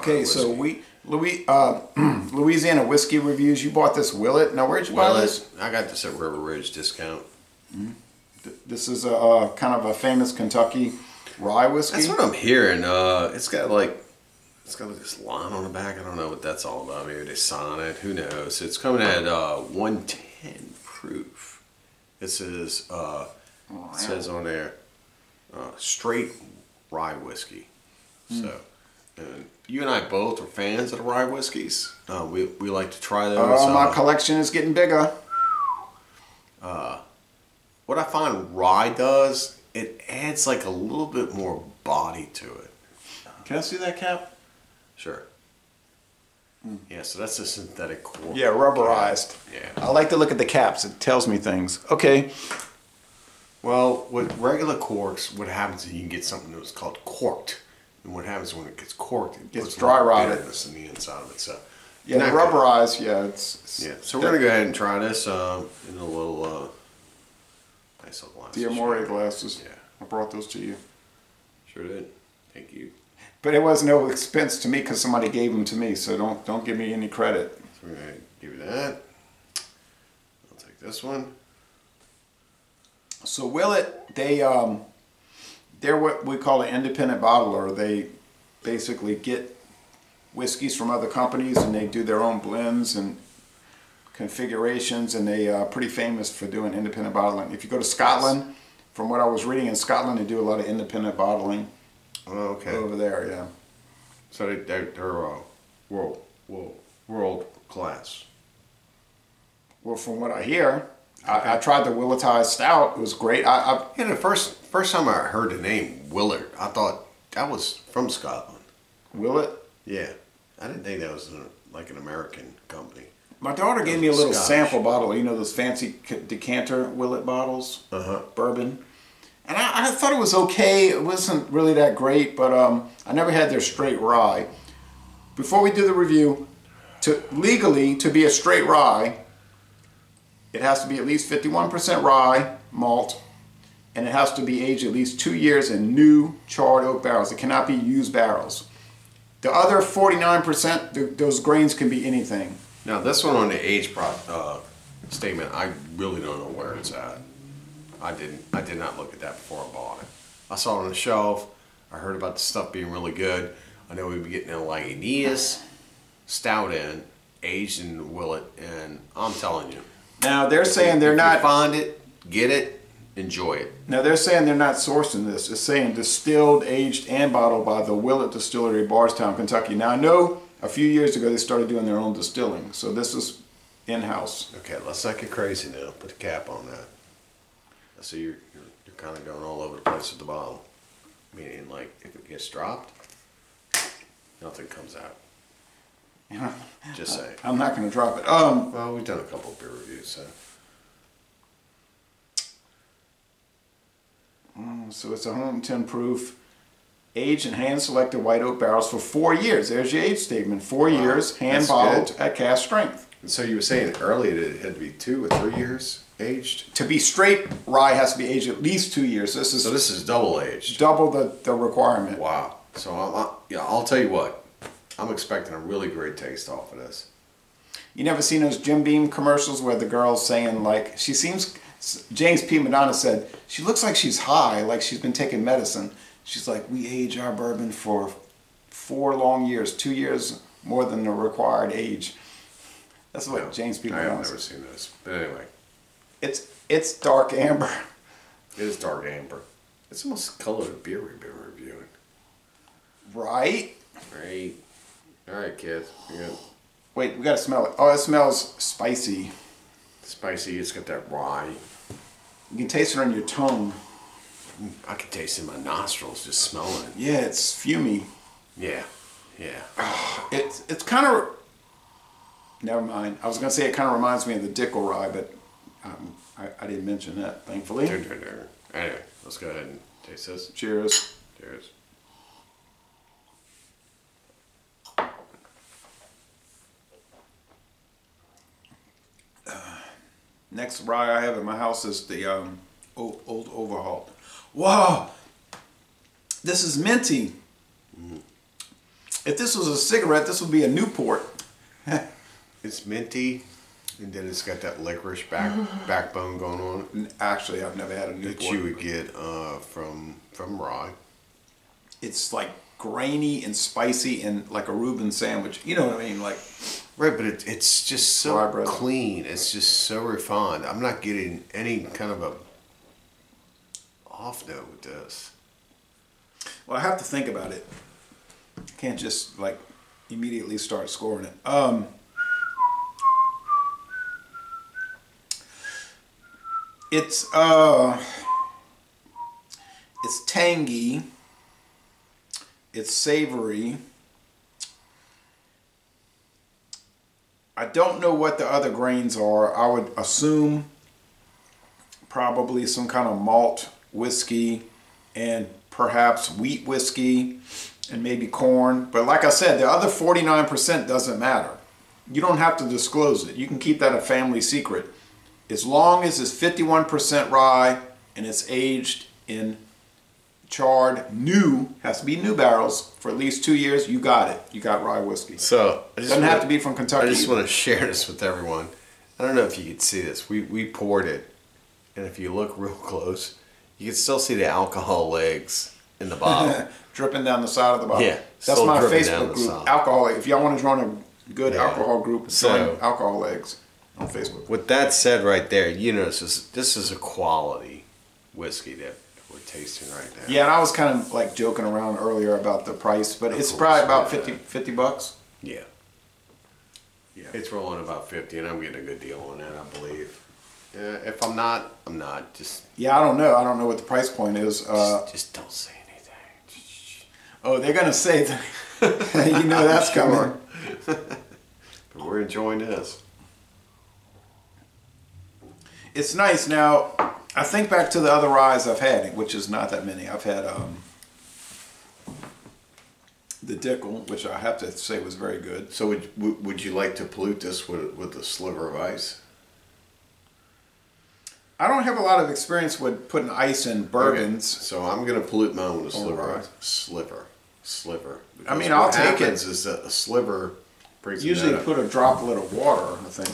Okay, so Louisiana whiskey reviews. You bought this Willett. Now, where'd you buy this? I got this at River Ridge discount. This is a kind of a famous Kentucky rye whiskey. That's what I'm hearing. It's got like this line on the back. I don't know what that's all about. Maybe they sign it. Who knows? It's coming at 110 proof. It says it says on there straight rye whiskey. So. And you and I both are fans of the rye whiskeys. We like to try those. My collection is getting bigger. What I find rye does, it adds like a little bit more body to it. Can I see that cap? Sure. Yeah, so that's a synthetic cork. Yeah, rubberized. Yeah. I like to look at the caps. It tells me things. Okay. Well, with regular corks, what happens is you can get something that's called corked. And what happens when it gets corked, it gets puts dry rotted in the inside of it. So yeah, the rubberized. Yeah, it's yeah. So we're gonna go ahead and try this in a little nice little glass. the Amore glasses. Yeah, I brought those to you. Sure did. Thank you. But it was no expense to me because somebody gave them to me. So don't give me any credit. So we're gonna give you that. I'll take this one. So Willett, they're what we call an independent bottler. They basically get whiskeys from other companies and they do their own blends and configurations, and they are pretty famous for doing independent bottling. If you go to Scotland, from what I was reading, in Scotland they do a lot of independent bottling. Oh, okay. Over there, yeah. So they're world class. Well, from what I hear, I tried the Willetized Stout. It was great. Yeah, the first time I heard the name Willett, I thought that was from Scotland. Willett? Yeah, I didn't think that was like an American company. My daughter gave me a little Scottish sample bottle. You know those fancy decanter Willett bottles, bourbon. And I thought it was okay. It wasn't really that great, but I never had their straight rye. Before we do the review, legally to be a straight rye, it has to be at least 51% rye malt, and it has to be aged at least 2 years in new charred oak barrels. It cannot be used barrels. The other 49%, those grains can be anything. Now this one on the age statement, I really don't know where it's at. I did not look at that before I bought it. I saw it on the shelf. I heard about the stuff being really good. I know we'd be getting a Lagunitas stout in, aged in Willett, and I'm telling you. Now they're saying they're not. If you find it, get it, enjoy it. Now they're saying they're not sourcing this. It's saying distilled, aged, and bottled by the Willett Distillery, Bardstown, Kentucky. Now I know a few years ago they started doing their own distilling, so this is in-house. Okay, let's not get crazy now. Put the cap on that. I see you're kind of going all over the place with the bottle. Meaning, like, if it gets dropped, nothing comes out. Yeah. Just saying. I'm not going to drop it. Well, we've done a couple of beer reviews, so. So it's 110 proof, aged in hand-selected white oak barrels for 4 years. There's your age statement. 4 years, hand-bottled at cask strength. And so you were saying earlier that it had to be 2 or 3 years aged? To be straight, rye has to be aged at least 2 years. So this is double aged. Double the requirement. Wow. So I'll tell you what. I'm expecting a really great taste off of this. You never seen those Jim Beam commercials where the girl's saying, like, she seems, James P. Madonna said, she looks like she's high, like she's been taking medicine. She's like, we age our bourbon for 4 long years, 2 years more than the required age. That's what James P. Madonna said. I've never seen this. But anyway. It's dark amber. It is dark amber. It's almost the color of the beer we've been reviewing. Right? Right. All right, kids. Wait, we gotta smell it. Oh, it smells spicy. Spicy. It's got that rye. You can taste it on your tongue. I can taste it in my nostrils just smelling it. Yeah, it's fumy. Yeah. Yeah. It's kind of. Never mind. I was gonna say it kind of reminds me of the Dickel rye, but I didn't mention that, thankfully. Anyway, let's go ahead and taste this. Cheers. Cheers. Next rye I have in my house is the Old Overhaul. Wow, this is minty. If this was a cigarette, this would be a Newport. It's minty, and then it's got that licorice backbone going on. Actually, I've never had a Newport. That you would get from rye. It's like grainy and spicy and like a Reuben sandwich. You know what I mean? Like, right, but it's just so clean. It's just so refined. I'm not getting any kind of a off note with this. Well, I have to think about it. I can't just like immediately start scoring it. It's tangy. It's savory. I don't know what the other grains are. I would assume probably some kind of malt whiskey and perhaps wheat whiskey and maybe corn. But like I said, the other 49% doesn't matter. You don't have to disclose it. You can keep that a family secret. As long as it's 51% rye and it's aged in charred new, has to be new barrels for at least 2 years, you got it. You got rye whiskey. So it doesn't have to be from Kentucky. I just want to share this with everyone. I don't know if you could see this. We poured it, and if you look real close, you can still see the alcohol legs in the bottle. Dripping down the side of the bottle. Yeah. That's my Facebook group, Alcohol. If y'all want to join a good alcohol group, join Alcohol Legs on Facebook. With that said right there, you know, this is a quality whiskey that we're tasting right now. Yeah, and I was kind of like joking around earlier about the price, but it's probably about 50 bucks. Yeah. Yeah. It's rolling about 50, and I'm getting a good deal on that, I believe. If I'm not, I'm not. Just yeah, I don't know. I don't know what the price point is. Just don't say anything. Oh, they're gonna say that. You know that's coming. But we're enjoying this. It's nice. Now, I think back to the other ryes I've had, which is not that many. I've had the Dickel, which I have to say was very good. So would you like to pollute this with a sliver of ice? I don't have a lot of experience with putting ice in bourbons. Okay. So I'm going to pollute mine with a sliver. Sliver. Because I mean, I'll take it. What happens is that a sliver brings usually put a droplet of water, I think.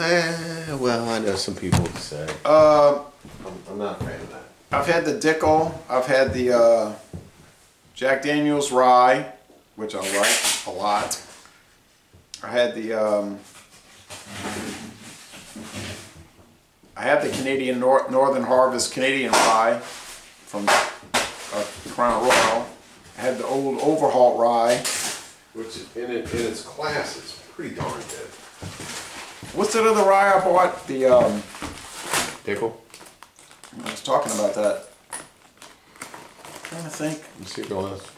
Well, I know some people would say. I'm not a fan of that. I've had the Dickel. I've had the Jack Daniel's Rye, which I like a lot. I had the Canadian Northern Harvest Canadian Rye from Crown Royal. I had the old Overhaul Rye, which in its class is pretty darn good. What's that other rye I bought? The Dickel. I was talking about that. I'm trying to think. Let's see what else.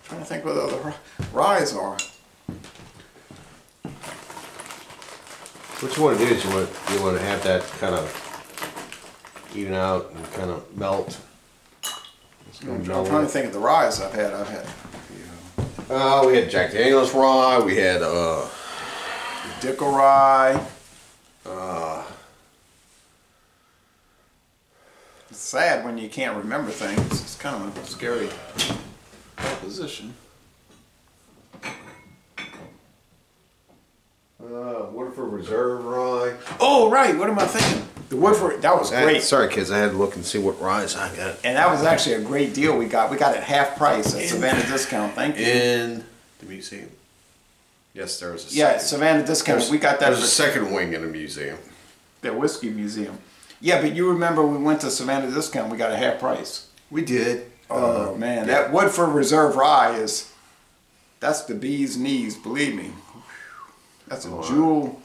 Trying to think what the other ryes are. What you want to do is you want to have that kind of even out and kind of melt. I'm trying to think of the ryes I've had. We had Jack Daniel's Rye. We had Dickel Rye. It's sad when you can't remember things. It's kind of a scary proposition. Woodford Reserve Rye. Oh, right. What am I thinking? The Woodford, that was great. Sorry, kids. I had to look and see what ryes I got. And that was actually a great deal we got. We got it half price at Savannah Discount. Thank you. In the museum. Yes, there was a second. Savannah Discount. We got that. There's a second wing in the museum. The whiskey museum. Yeah, but you remember we went to Savannah Discount. We got a half price. We did. Oh man, yeah. That Woodford Reserve Rye that's the bee's knees. Believe me. That's a jewel.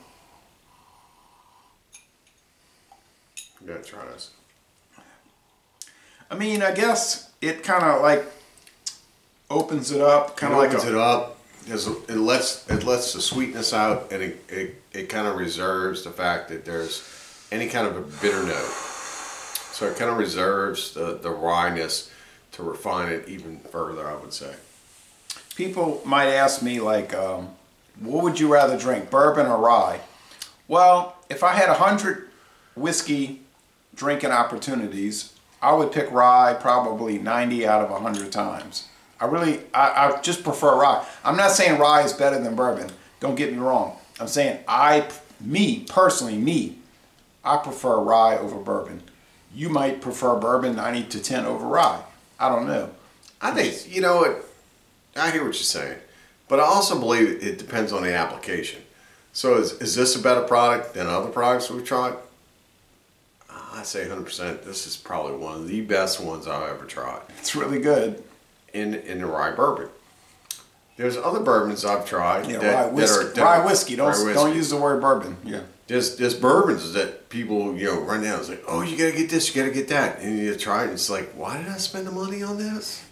You gotta try this. I mean, I guess it kind of like opens it up, kind of like opens it up. It lets the sweetness out, and it kind of reserves the fact that there's any kind of a bitter note. So it kind of reserves the ryeness to refine it even further, I would say. People might ask me like, what would you rather drink, bourbon or rye? Well, if I had 100 whiskey drinking opportunities, I would pick rye probably 90 out of 100 times. I just prefer rye. I'm not saying rye is better than bourbon. Don't get me wrong. I'm saying personally, I prefer rye over bourbon. You might prefer bourbon 90-10 over rye. I don't know. I think, you know what, I hear what you're saying. But I also believe it depends on the application. So is this a better product than other products we've tried? I say 100%. This is probably one of the best ones I've ever tried. It's really good. In the rye bourbon. There's other bourbons I've tried. Yeah, rye whiskey. Don't use the word bourbon. Yeah. There's bourbons that people, run down. It's like, oh, you gotta get this, you gotta get that, and you try it, and it's like, why did I spend the money on this?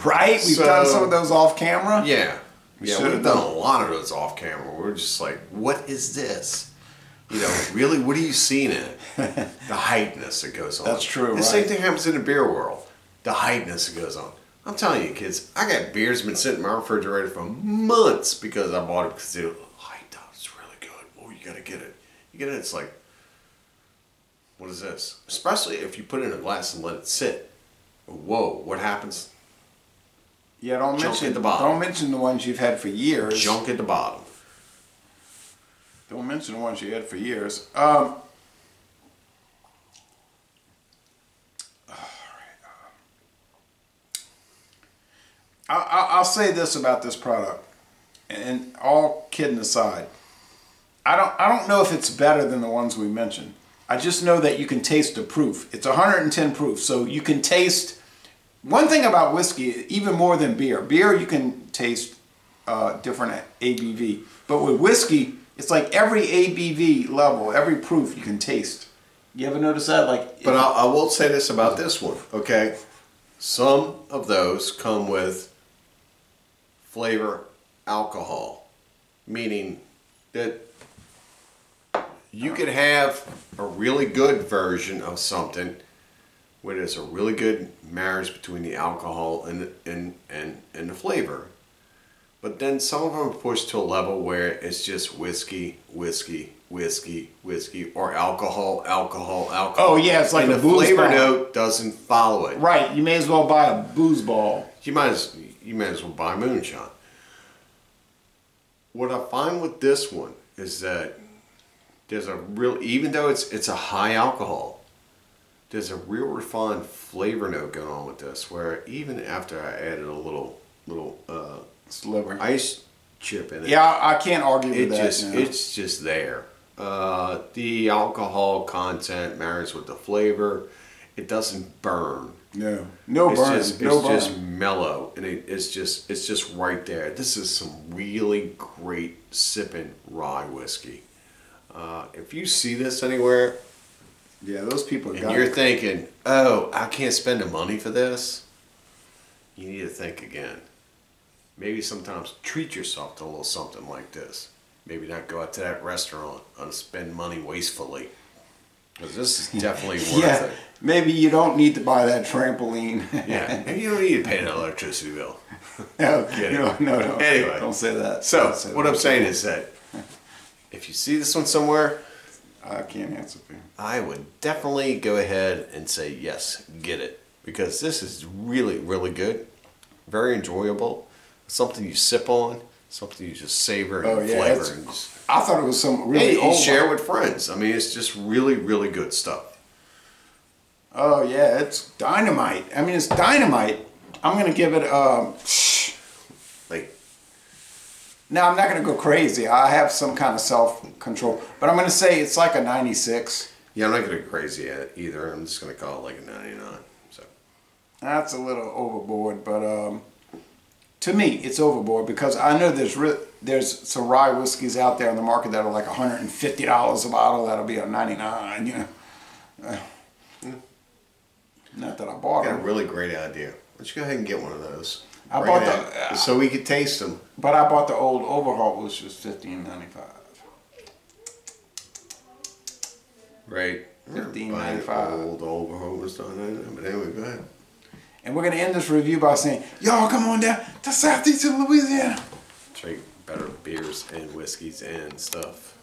Right? We've done some of those off camera. Yeah. We've done a lot of those off camera. We're just like, what is this? Really, what are you seeing in it? The hypeness that goes on. That's true. The same thing happens in the beer world. The hypeness that goes on. I'm telling you, kids, I got beers been sitting in my refrigerator for months because I bought it because they were hyped up. It's really good. Oh, you gotta get it. You get it, it's like, what is this? Especially if you put it in a glass and let it sit. Whoa, what happens? Yeah, don't mention the ones you've had for years. Junk at the bottom. Don't mention the ones you had for years. I'll say this about this product, and all kidding aside, I don't know if it's better than the ones we mentioned. I just know that you can taste the proof. It's 110 proof, so you can taste. One thing about whiskey, even more than beer. Beer, you can taste different ABV, but with whiskey, it's like every ABV level, every proof you can taste. You ever notice that? But I will say this about this one, okay? Some of those come with flavor alcohol, meaning that you could have a really good version of something where there's a really good marriage between the alcohol and the flavor. But then some of them are pushed to a level where it's just whiskey, or alcohol. Oh yeah, it's like and a the booze flavor ball. note doesn't follow it. Right, you may as well buy a booze ball. You might as well buy moonshine. What I find with this one is that there's a real, even though it's a high alcohol, there's a real refined flavor note going on with this. Where even after I added a little sliver ice chip in it, yeah, I can't argue with that. It's just there. The alcohol content marries with the flavor. It doesn't burn. No it's burn. Just mellow, and it's just right there. This is some really great sipping rye whiskey. If you see this anywhere, yeah, those people. And you're thinking, oh, I can't spend the money for this. You need to think again. Maybe sometimes treat yourself to a little something like this. Maybe not go out to that restaurant and spend money wastefully. Because this is definitely worth it. Maybe you don't need to buy that trampoline. Yeah, maybe you don't need to pay that electricity bill. No, no. Anyway. Don't say that. So, what I'm saying is that if you see this one somewhere, I can't answer for you. I would definitely go ahead and say yes, get it. Because this is really, really good. Very enjoyable. Something you sip on, something you just savor and flavor. And I thought it was some really old. You share with friends. I mean, it's just really, really good stuff. Oh yeah, it's dynamite. I mean, it's dynamite. I'm gonna give it Now I'm not gonna go crazy. I have some kind of self-control, but I'm gonna say it's like a 96. Yeah, I'm not gonna go crazy at it either. I'm just gonna call it like a 99. So that's a little overboard, but to me, it's overboard because I know there's some rye whiskeys out there on the market that are like $150 a bottle. That'll be a 99, you know. Not that I bought them. Got a really great idea. Why don't you go ahead and get one of those? I bought so we could taste them. But I bought the old Overhaul, which was $15.95. Right. $15.95. Old Overhaul was done. But anyway, go ahead. And we're going to end this review by saying, y'all come on down to Southeastern Louisiana. Drink better beers and whiskeys and stuff.